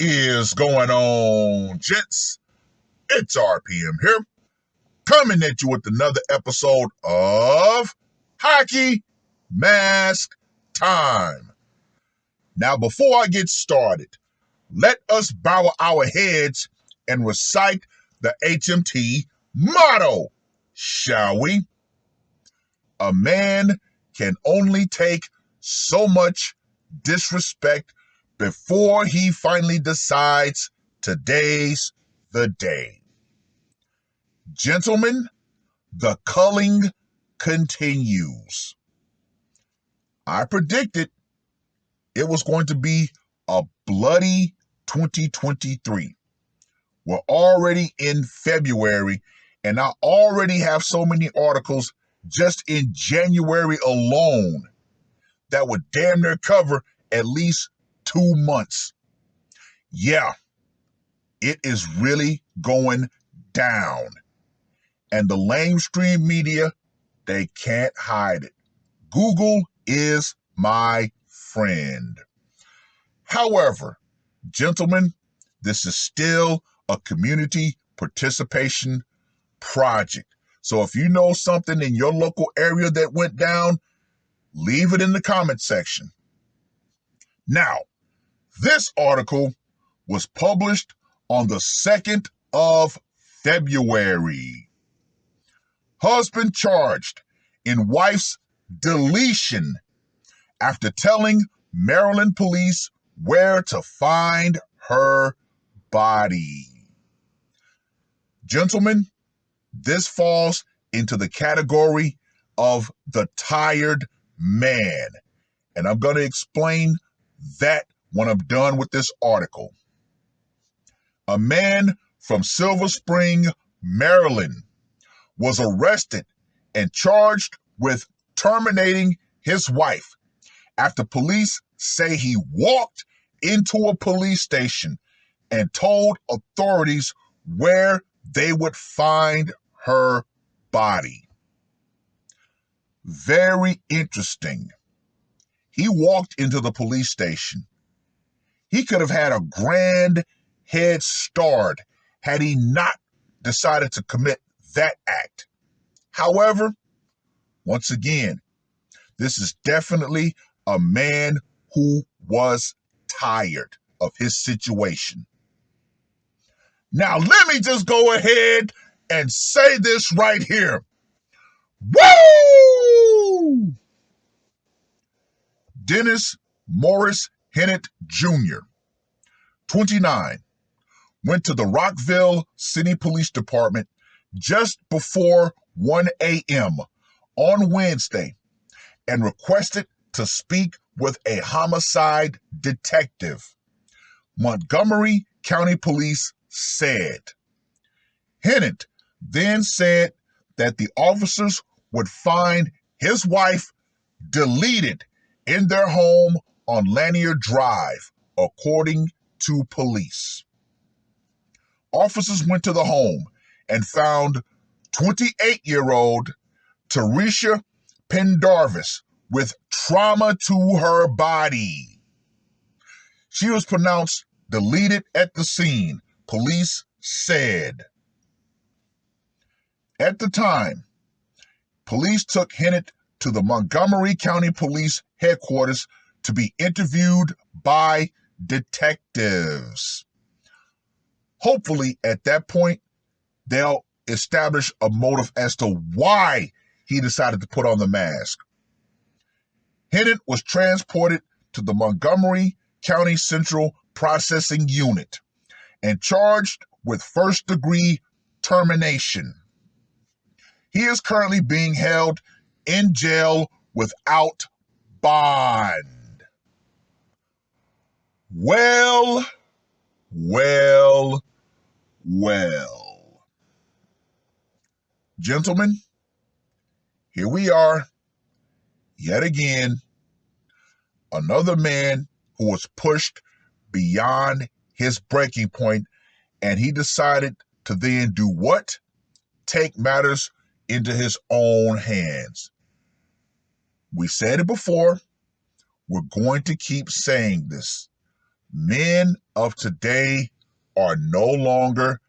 Is going on, gents? It's R.P.M. here, coming at you with another episode of Hockey Mask Time. Now, before I get started, let us bow our heads and recite the HMT motto, shall we? A man can only take so much disrespect before he finally decides today's the day. Gentlemen, the culling continues. I predicted it was going to be a bloody 2023. We're already in February, and I already have so many articles just in January alone that would damn near cover at least 2 months. Yeah, it is really going down. And the lamestream media, they can't hide it. Google is my friend. However, gentlemen, this is still a community participation project. So if you know something in your local area that went down, leave it in the comment section. Now, this article was published on the 2nd of February. Husband charged in wife's deletion after telling Maryland police where to find her body. Gentlemen, this falls into the category of the tired man. And I'm going to explain that when I'm done with this article. A man from Silver Spring, Maryland, was arrested and charged with terminating his wife after police say he walked into a police station and told authorities where they would find her body. Very interesting. He walked into the police station. He could have had a grand head start had he not decided to commit that act. However, once again, this is definitely a man who was tired of his situation. Now, let me just go ahead and say this right here. Woo! Dennis Morris Hennett Jr., 29, went to the Rockville City Police Department just before 1 a.m. on Wednesday and requested to speak with a homicide detective. Montgomery County Police said. Hennett then said that the officers would find his wife deleted in their home on Lanier Drive, according to police. Officers went to the home and found 28-year-old Teresha Pendarvis with trauma to her body. She was pronounced deleted at the scene, police said. At the time, police took Hennett to the Montgomery County Police headquarters to be interviewed by detectives. Hopefully, at that point, they'll establish a motive as to why he decided to put on the mask. Hennett was transported to the Montgomery County Central Processing Unit and charged with first-degree termination. He is currently being held in jail without bond. Well. Gentlemen, here we are, yet again, another man who was pushed beyond his breaking point, and he decided to then do what? Take matters into his own hands. We said it before. We're going to keep saying this. Men of today are no longer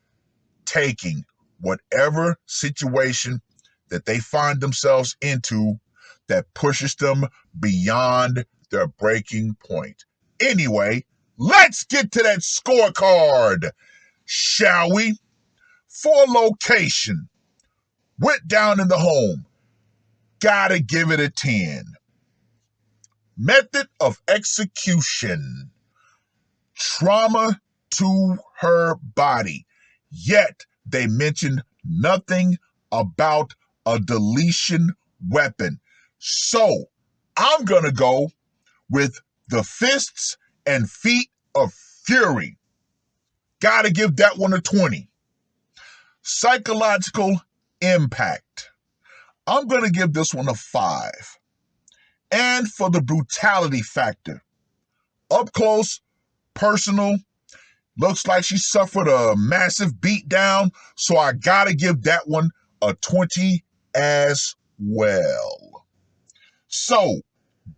taking whatever situation that they find themselves into that pushes them beyond their breaking point. Anyway, let's get to that scorecard, shall we? For location, went down in the home. Gotta give it a 10. Method of execution, trauma to her body. Yet they mentioned nothing about a deletion weapon. So I'm going to go with the fists and feet of fury. Gotta give that one a 20. Psychological impact, I'm going to give this one a 5. And for the brutality factor, up close, personal, looks like she suffered a massive beatdown, so I gotta give that one a 20 as well. So,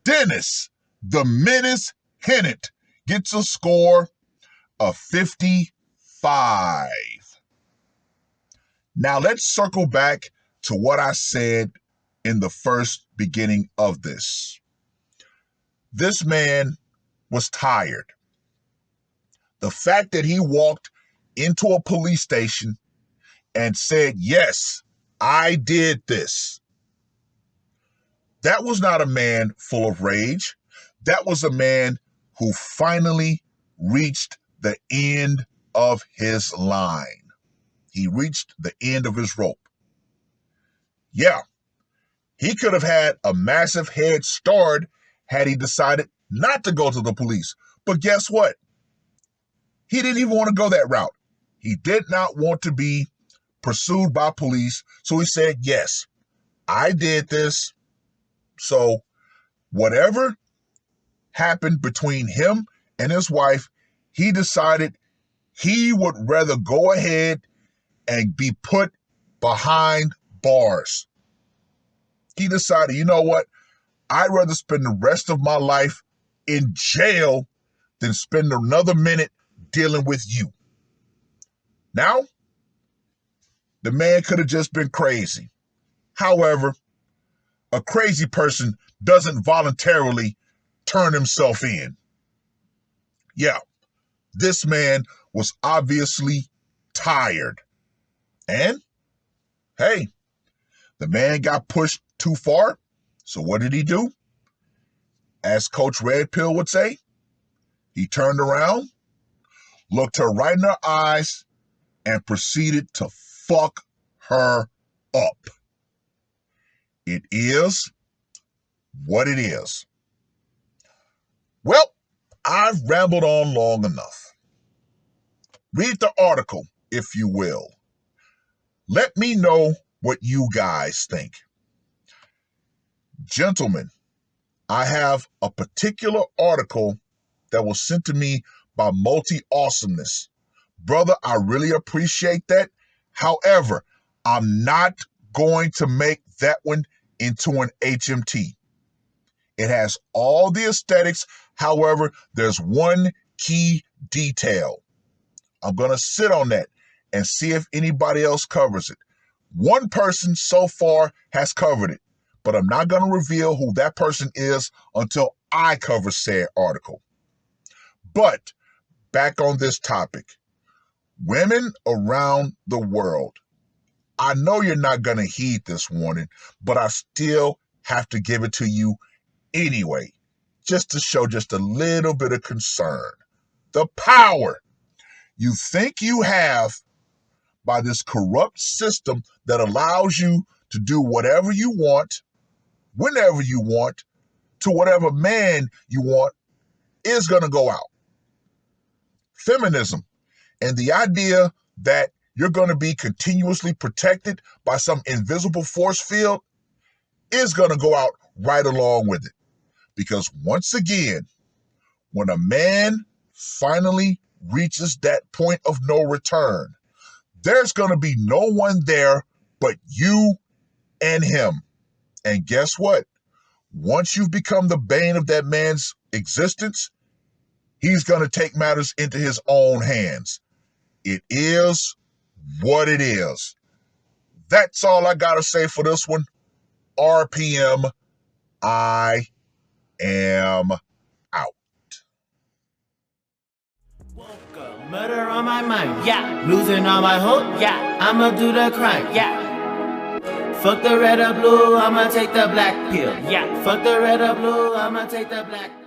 Dennis, the Menace Hennett, gets a score of 55. Now let's circle back to what I said in the first beginning of this. This man was tired. The fact that he walked into a police station and said, yes, I did this. That was not a man full of rage. That was a man who finally reached the end of his line. He reached the end of his rope. Yeah, he could have had a massive head start had he decided not to go to the police. But guess what? He didn't even want to go that route. He did not want to be pursued by police. So he said, yes, I did this. So whatever happened between him and his wife, he decided he would rather go ahead and be put behind bars. He decided, you know what? I'd rather spend the rest of my life in jail than spend another minute dealing with you. Now, the man could have just been crazy. However, a crazy person doesn't voluntarily turn himself in. Yeah, this man was obviously tired. And, hey, the man got pushed too far. So what did he do? As Coach Red-Pill would say, he turned around, looked her right in her eyes, and proceeded to fuck her up. It is what it is. Well, I've rambled on long enough. Read the article, if you will. Let me know what you guys think. Gentlemen, I have a particular article that was sent to me by Multi-Awesomeness. Brother, I really appreciate that. However, I'm not going to make that one into an HMT. It has all the aesthetics. However, there's one key detail. I'm going to sit on that and see if anybody else covers it. One person so far has covered it, but I'm not going to reveal who that person is until I cover said article. But back on this topic. Women around the world, I know you're not going to heed this warning, but I still have to give it to you anyway, just to show just a little bit of concern. The power you think you have by this corrupt system that allows you to do whatever you want, whenever you want, to whatever man you want, is going to go out. Feminism and the idea that you're going to be continuously protected by some invisible force field is going to go out right along with it. Because once again, when a man finally reaches that point of no return, there's going to be no one there but you and him. And guess what? Once you've become the bane of that man's existence, he's going to take matters into his own hands. It is what it is. That's all I got to say for this one. RPM, I am out. Murder on my mind, yeah. Losing all my hope, yeah. I'ma do the crime, yeah. Fuck the red or blue, I'ma take the black pill, yeah. Fuck the red or blue, I'ma take the black pill.